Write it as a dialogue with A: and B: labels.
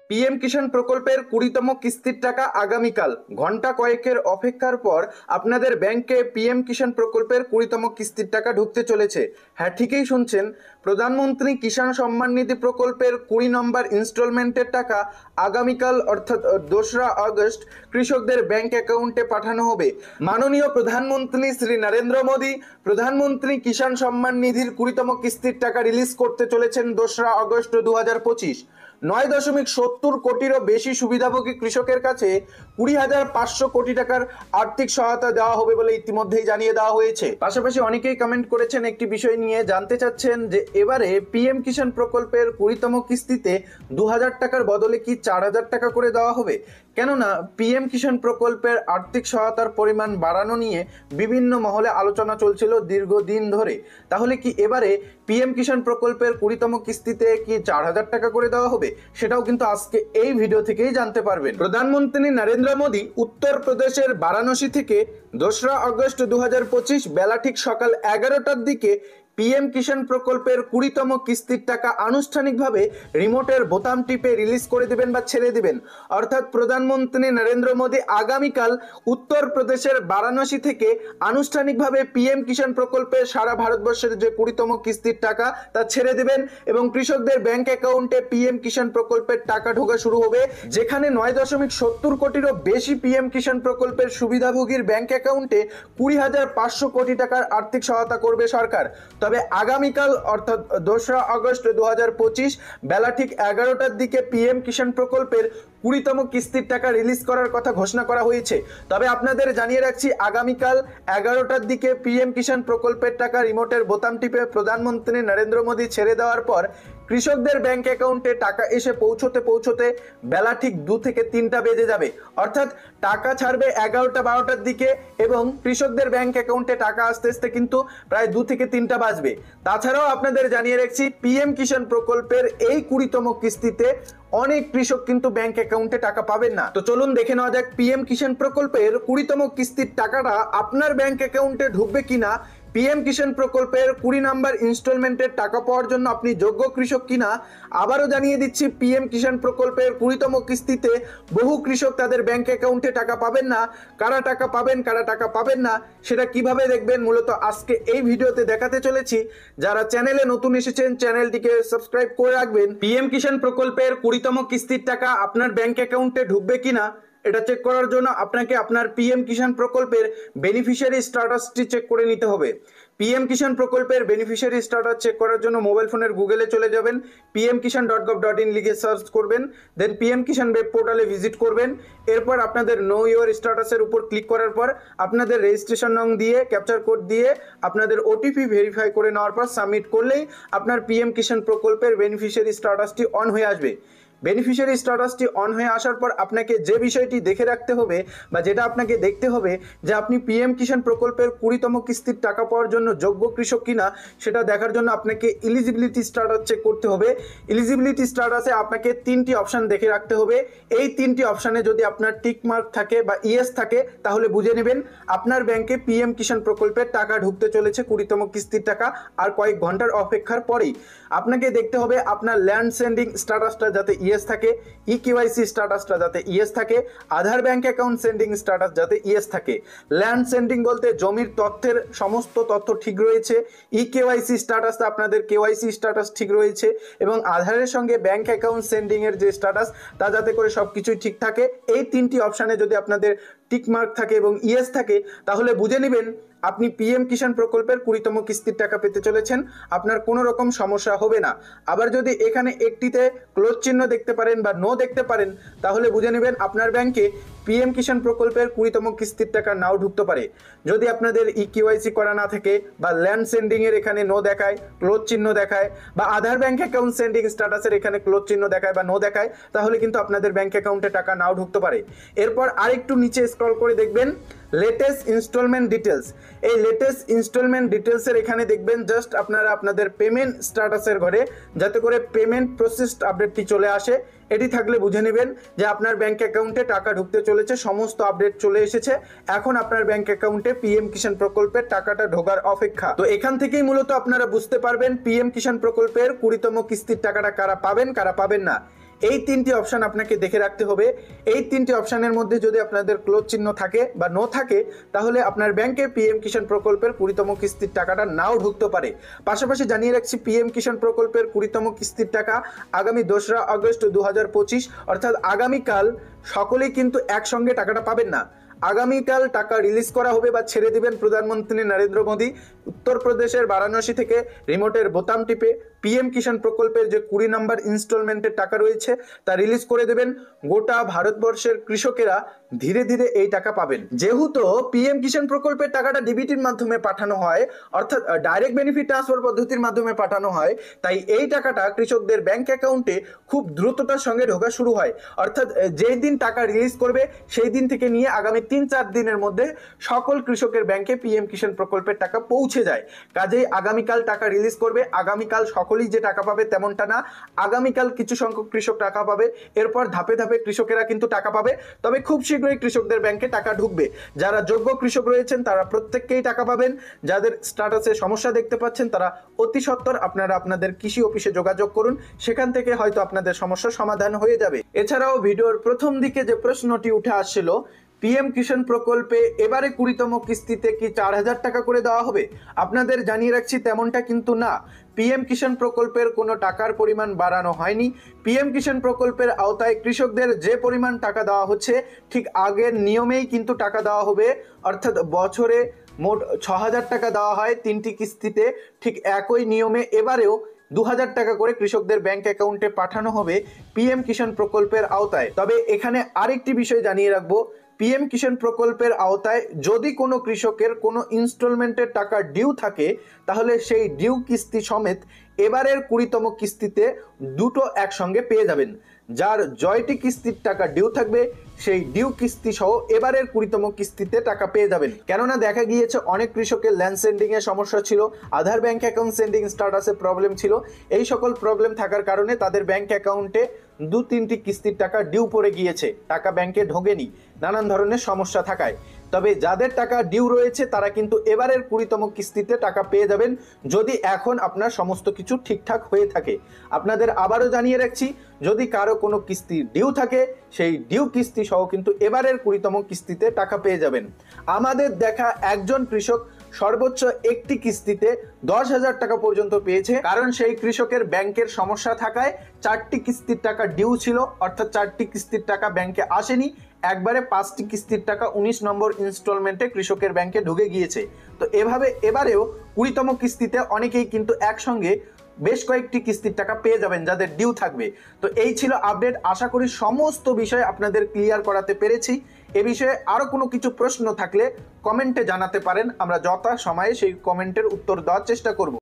A: PM কিষাণ প্রকল্পের 20তম কিস্তির টাকা আগামীকাল। ঘন্টা কয়েকের অপেক্ষার পর আপনাদের ব্যাংকে পিএম কিষাণ প্রকল্পের 20তম কিস্তির টাকা ঢুকতে চলেছে। হ্যাঁ, ঠিকই শুনছেন, প্রধানমন্ত্রী কিষাণ সম্মান নিধি প্রকল্পের 20 নম্বর ইনস্টলমেন্টের টাকা আগামীকাল অর্থাৎ 2রা আগস্ট কৃষকদের ব্যাংক অ্যাকাউন্টে পাঠানো হবে। মাননীয় প্রধানমন্ত্রী শ্রী নরেন্দ্র মোদী প্রধানমন্ত্রী কিষাণ সম্মান নিধির 20তম কিস্তির টাকা রিলিজ করতে চলেছেন 2রা আগস্ট 2025। 9.70 কোটিরও বেশি সুবিধাভোগী কৃষকের কাছে 20,500 কোটি টাকার আর্থিক সহায়তা দেওয়া হবে বলে ইতিমধ্যেই জানিয়ে দেওয়া হয়েছে। পাশাপাশি অনেকেই কমেন্ট করেছেন একটি বিষয় নিয়ে, জানতে চাচ্ছেন যে এবারে পিএম কিষাণ প্রকল্পের 20তম কিস্তিতে 2,000 টাকার বদলে কি 4,000 টাকা করে দেওয়া হবে। কেননা পিএম কিষাণ প্রকল্পের আর্থিক সহায়তার পরিমাণ বাড়ানো নিয়ে বিভিন্ন মহলে আলোচনা চলছিল দীর্ঘদিন ধরে। তাহলে কি এবারে পিএম কিষাণ প্রকল্পের 20তম কিস্তিতে কি 4,000 টাকা করে দেওয়া হবে, সেটাও কিন্তু আজকে এই ভিডিও থেকেই জানতে পারবেন। প্রধানমন্ত্রী নরেন্দ্র মোদী উত্তরপ্রদেশের বারাণসী থেকে 2রা আগস্ট 2025 বেলা ঠিক সকাল 11টার দিকে পিএম কিষাণ প্রকল্পের 20তম কিস্তির টাকা আনুষ্ঠানিকভাবে রিমোটের বোতাম টিপে রিলিজ করে দেবেন বা ছেড়ে দিবেন। অর্থাৎ প্রধানমন্ত্রী নরেন্দ্র মোদী আগামীকাল উত্তরপ্রদেশের বারাণসী থেকে আনুষ্ঠানিকভাবে পিএম কিষাণ প্রকল্পের সারা ভারতবর্ষের যে 20তম কিস্তির টাকা তা ছেড়ে দেবেন এবং কৃষকদের ব্যাংক অ্যাকাউন্টে পিএম কিষাণ প্রকল্পের টাকা ঢোকা শুরু হবে। যেখানে 9.70 কোটিরও বেশি পিএম কিষাণ প্রকল্পের সুবিধাভোগীর ব্যাংক অ্যাকাউন্টে 20,500 কোটি টাকার আর্থিক সহায়তা করবে সরকার। তবে আগামীকাল অর্থাৎ 2রা আগস্ট 2025 বেলা ঠিক 11টার দিকে পিএম কিষাণ প্রকল্পের 20তম কিস্তির টাকা রিলিজ করার কথা ঘোষণা করা হয়েছে। তবে আপনাদের জানিয়ে রাখছি, আগামীকাল 11টার দিকে পিএম কিষাণ প্রকল্পের টাকা রিমোটের বোতাম টিপে প্রধানমন্ত্রী নরেন্দ্র মোদী ছেড়ে দেওয়ার পর কৃষকদের ব্যাংক অ্যাকাউন্টে টাকা এসে পৌঁছতে বেলা ঠিক 2 থেকে 3টা বেজে যাবে। অর্থাৎ টাকা ছাড়বে 11টা 12টার দিকে এবং কৃষকদের ব্যাংক অ্যাকাউন্টে টাকা আসতে আসতে কিন্তু প্রায় 2 থেকে 3টা বাজবে। তাছাড়াও আপনাদের জানিয়ে রাখছি, পিএম কিষাণ প্রকল্পের এই 20তম কিস্তিতে অনেক কৃষক কিন্তু ব্যাংক অ্যাকাউন্টে টাকা পাবেন না। তো চলুন দেখে নেওয়া যাক পিএম কিষাণ প্রকল্পের 20তম কিস্তির টাকাটা আপনার ব্যাংক অ্যাকাউন্টে ঢুকবে কিনা। পিএম কিষাণ প্রকল্পের 20 নম্বর ইনস্টলমেন্টের টাকা পাওয়ার জন্য আপনি যোগ্য কৃষক কিনা আবারও জানিয়ে দিচ্ছি। পিএম কিষাণ প্রকল্পের 20তম কিস্তিতে বহু কৃষক তাদের ব্যাংক অ্যাকাউন্টে টাকা পাবেন না। কারা টাকা পাবেন কারা টাকা পাবেন না সেটা কিভাবে দেখবেন, মূলত আজকে এই ভিডিওতে দেখাতে চলেছি। যারা চ্যানেলে নতুন এসেছেন চ্যানেলটিকে সাবস্ক্রাইব করে রাখবেন। পিএম কিষাণ প্রকল্পের 20তম কিস্তির টাকা আপনার ব্যাংক অ্যাকাউন্টে ঢুকবে কিনা এটা চেক করার জন্য আপনাকে আপনার পিএম কিষাণ প্রকল্পের বেনিফিশিয়ারি স্ট্যাটাসটি চেক করে নিতে হবে। পিএম কিষাণ প্রকল্পের বেনিফিশিয়ারি স্ট্যাটাস চেক করার জন্য মোবাইল ফোনের গুগলে চলে যাবেন, pmkishan.gov.in লিখে সার্চ করবেন, দেন পিএম কিষাণ ওয়েব পোর্টালে ভিজিট করবেন। এরপর আপনাদের নো ইওর স্ট্যাটাসের উপর ক্লিক করার পর আপনাদের রেজিস্ট্রেশন নং দিয়ে ক্যাপচার কোড দিয়ে আপনাদের ওটিপি ভেরিফাই করে নেওয়ার পর সাবমিট করলেই আপনার পিএম কিষাণ প্রকল্পের বেনিফিশিয়ারি স্ট্যাটাসটি অন হয়ে আসবে। বেনিফিশিয়ারি স্ট্যাটাসটি অন হয়ে আসার পর আপনাকে যে বিষয়টি দেখে রাখতে হবে বা যেটা আপনাকে দেখতে হবে যে আপনি পিএম কিষাণ প্রকল্পের 20তম কিস্তির টাকা পাওয়ার জন্য যোগ্য কৃষক কিনা, সেটা দেখার জন্য আপনাকে এলিজিবিলিটি স্ট্যাটাস চেক করতে হবে। এলিজিবিলিটি স্ট্যাটাসে আপনাকে 3টি অপশন দেখে রাখতে হবে। এই 3টি অপশানে যদি আপনার টিক মার্ক থাকে বা ইয়েস থাকে তাহলে বুঝে নেবেন আপনার ব্যাংকে পিএম কিষাণ প্রকল্পের টাকা ঢুকতে চলেছে 20তম কিস্তির টাকা আর কয়েক ঘন্টার অপেক্ষার পরেই। আপনাকে দেখতে হবে আপনার ল্যান্ড সেন্ডিং স্ট্যাটাসটা যাতে ইয়েস থাকে, ইকেওয়াইসি স্ট্যাটাসটা যাতে ইয়েস থাকে, আধার ব্যাংক অ্যাকাউন্ট সেন্ডিং স্ট্যাটাস যাতে ইয়েস থাকে। ল্যান্ড সেন্ডিং বলতে জমির তথ্যের সমস্ত তথ্য ঠিক রয়েছে, ইকেওয়াইসি স্ট্যাটাসটা আপনাদের কেওয়াইসি স্ট্যাটাস ঠিক রয়েছে এবং আধারের সঙ্গে ব্যাংক অ্যাকাউন্ট সেন্ডিং এর যে স্ট্যাটাস তা যাতে করে সবকিছুই ঠিক থাকে। এই 3টি অপশানে যদি আপনাদের টিক মার্ক থাকে এবং ইয়েস থাকে তাহলে বুঝে নেবেন আপনি পিএম কিষাণ প্রকল্পের 20তম কিস্তির টাকা পেতে চলেছেন, আপনার কোনো রকম সমস্যা হবে না। আবার যদি এখানে একটিতে ক্লোজ চিহ্ন দেখতে পারেন বা নো দেখতে পারেন তাহলে বুঝে নেবেন আপনার ব্যাংকে পিএম কিষাণ প্রকল্পের 20তম কিস্তির টাকা নাও ঢুকতে পারে। যদি আপনাদের ইকেওয়াইসি করা না থাকে বা ল্যান্ড সেন্ডিং এর এখানে নো দেখায়, ক্লোজ চিহ্ন দেখায়, বা আধার ব্যাংক অ্যাকাউন্ট সেন্ডিং স্ট্যাটাসের এখানে ক্লোজ চিহ্ন দেখায় বা নো দেখায় তাহলে কিন্তু আপনাদের ব্যাংক অ্যাকাউন্টে টাকা নাও ঢুকতে পারে। এরপর আরেকটু নিচে স্ক্রল করে দেখবেন লেটেস্ট ইনস্টলমেন্ট ডিটেলস। এই লেটেস্ট ইনস্টলমেন্ট ডিটেলসের এখানে দেখবেন জাস্ট আপনারা আপনাদের পেমেন্ট স্ট্যাটাসের ঘরে যাতে করে পেমেন্ট প্রসেসড আপডেটটি চলে আসে, এটি থাকলে বুঝে নেবেন যে আপনার ব্যাংক অ্যাকাউন্টে টাকা ঢুকতে চলেছে, সমস্ত আপডেট চলে এসেছে। এখন আপনার ব্যাংক অ্যাকাউন্টে পিএম কিষাণ প্রকল্পের টাকাটা ঢোকার অপেক্ষা। তো এখান থেকেই মূলত আপনারা বুঝতে পারবেন পিএম কিষাণ প্রকল্পের 20তম কিস্তির টাকাটা কারা পাবেন কারা পাবেন না। এই তিনটি অপশন আপনাকে দেখে রাখতে হবে। এই তিনটি অপশনের মধ্যে যদি আপনাদের ক্লোজ চিহ্ন থাকে বা নো থাকে, তাহলে আপনার ব্যাংকে পিএম কিষাণ প্রকল্পের 20তম কিস্তির টাকাটা নাও ঢুকতে পারে। পাশাপাশি জানিয়ে রাখছি, পিএম কিষাণ প্রকল্পের 20তম কিস্তির টাকা আগামী 2রা আগস্ট 2025 অর্থাৎ আগামীকাল সকলেই কিন্তু একসঙ্গে টাকাটা পাবেন না। আগামীকাল টাকা রিলিজ করা হবে বা ছেড়ে দিবেন প্রধানমন্ত্রী নরেন্দ্র মোদী। উত্তরপ্রদেশের বারাণসী থেকে রিমোটের বোতাম টিপে পিএম কিষাণ প্রকল্পের যে 20 নম্বর ইনস্টলমেন্টের টাকা রয়েছে তা রিলিজ করে দেবেন। গোটা ভারতবর্ষের কৃষকেরা ধীরে ধীরে এই টাকা পাবেন। যেহেতু পিএম কিষাণ প্রকল্পের টাকাটা ডিবিটির মাধ্যমে পাঠানো হয়, অর্থাৎ ডাইরেক্ট বেনিফিট ট্রান্সফার পদ্ধতির মাধ্যমে পাঠানো হয়, তাই এই টাকাটা কৃষকদের ব্যাংক অ্যাকাউন্টে খুব দ্রুততার সঙ্গে ঢোকা শুরু হয়। অর্থাৎ যেই দিন টাকা রিলিজ করবে সেই দিন থেকে নিয়ে আগামী 3-4 দিনের মধ্যে সকল কৃষকের ব্যাংকে পিএম কিষাণ প্রকল্পের টাকা পৌঁছে যায়। কাজেই আগামীকাল টাকা রিলিজ করবে, আগামীকাল সকলেই যে টাকা পাবে তেমনটা না। আগামীকাল কিছু সংখ্যক কৃষক টাকা পাবে, এরপর ধাপে ধাপে কৃষকেরা কিন্তু টাকা পাবে। তবে খুব শীঘ্রই কৃষকদের ব্যাংকে টাকা ঢুকবে। যারা যোগ্য কৃষক রয়েছেন তারা প্রত্যেককেই টাকা পাবেন। যাদের স্ট্যাটাসে সমস্যা দেখতে পাচ্ছেন তারা অতি সত্বর আপনারা আপনাদের কৃষি অফিসে যোগাযোগ করুন, সেখান থেকে হয়তো আপনাদের সমস্যার সমাধান হয়ে যাবে। এছাড়াও ভিডিওর প্রথম দিকে যে প্রশ্নটি উঠে আসছিল, পিএম কিষাণ প্রকল্পে এবারে 20তম কিস্তিতে কি 4000 টাকা করে দেওয়া হবে, আপনাদের জানিয়ে রাখছি তেমনটা কিন্তু না। পিএম কিষাণ প্রকল্পের কোনো টাকার পরিমাণ বাড়ানো হয়নি। পিএম কিষাণ প্রকল্পের আওতায় কৃষকদের যে পরিমাণ টাকা দেওয়া হচ্ছে ঠিক আগের নিয়মেই কিন্তু টাকা দেওয়া হবে। অর্থাৎ বছরে মোট 6000 টাকা দেওয়া হয় 3টি কিস্তিতে, ঠিক একই নিয়মে এবারেও 2000 টাকা করে কৃষকদের ব্যাংক অ্যাকাউন্টে পাঠানো হবে পিএম কিষাণ প্রকল্পের আওতায়। তবে এখানে আরেকটি বিষয় জানিয়ে রাখবো, পিএম কিষাণ প্রকল্পের আওতায় যদি কোনো কৃষকের কোনো ইনস্টলমেন্টের টাকা ডিউ থাকে, তাহলে সেই ডিউ কিস্তি সমেত এবারের 20তম কিস্তিতে দুটো একসঙ্গে পেয়ে যাবেন। যার জয়টি কিস্তির টাকা ডিউ থাকবে সেই ডিউ কিস্তি সহ এবারের 20তম কিস্তিতে টাকা পেয়ে যাবেন। কেননা দেখা গিয়েছে অনেক কৃষকের ল্যান্ড সেন্ডিং এর সমস্যা ছিল, আধার ব্যাংক অ্যাকাউন্ট সেন্ডিং স্ট্যাটাসে প্রবলেম ছিল। এই সকল প্রবলেম থাকার কারণে তাদের ব্যাংক অ্যাকাউন্টে 2-3টি কিস্তির টাকা ডিউ পড়ে গিয়েছে, টাকা ব্যাংকে ঢোকেনি নানান ধরনের সমস্যা থাকায়। তবে যাদের টাকা ডিউ রয়েছে তারা কিন্তু এবারের 20তম কিস্তিতে টাকা পেয়ে যাবেন, যদি এখন আপনার সমস্ত কিছু ঠিকঠাক হয়ে থাকে। আপনাদের আবারও জানিয়ে রাখছি, যদি কারো কোনো কিস্তি ডিউ থাকে সেই ডিউ কিস্তি সহ কিন্তু এবারের 20তম কিস্তিতে টাকা পেয়ে যাবেন। আমাদের দেখা একজন কৃষক সর্বোচ্চ একটি কিস্তিতে 10,000 টাকা পর্যন্ত পেয়েছে, কারণ সেই কৃষকের ব্যাংকের সমস্যা থাকায় 4টি কিস্তির টাকা ডিউ ছিল, অর্থাৎ 4টি কিস্তির টাকা ব্যাংকে আসেনি। একবারে 5টি কিস্তির টাকা 19 নম্বর ইনস্টলমেন্টে কৃষকের ব্যাংকে ঢুকে গিয়েছে। তো এভাবে এবারেও 20তম কিস্তিতে অনেকেই কিন্তু একসঙ্গে বেশ কয়েকটি কিস্তির টাকা পেয়ে যাবেন যাদের ডিউ থাকবে। তো এই ছিল আপডেট। আশা করি সমস্ত বিষয় আপনাদের ক্লিয়ার করাতে পেরেছি। এ বিষয়ে আরো কোনো কিছু প্রশ্ন থাকলে কমেন্টে জানাতে পারেন, আমরা যথা সময়ে সেই কমেন্টের উত্তর দেওয়ার চেষ্টা করব।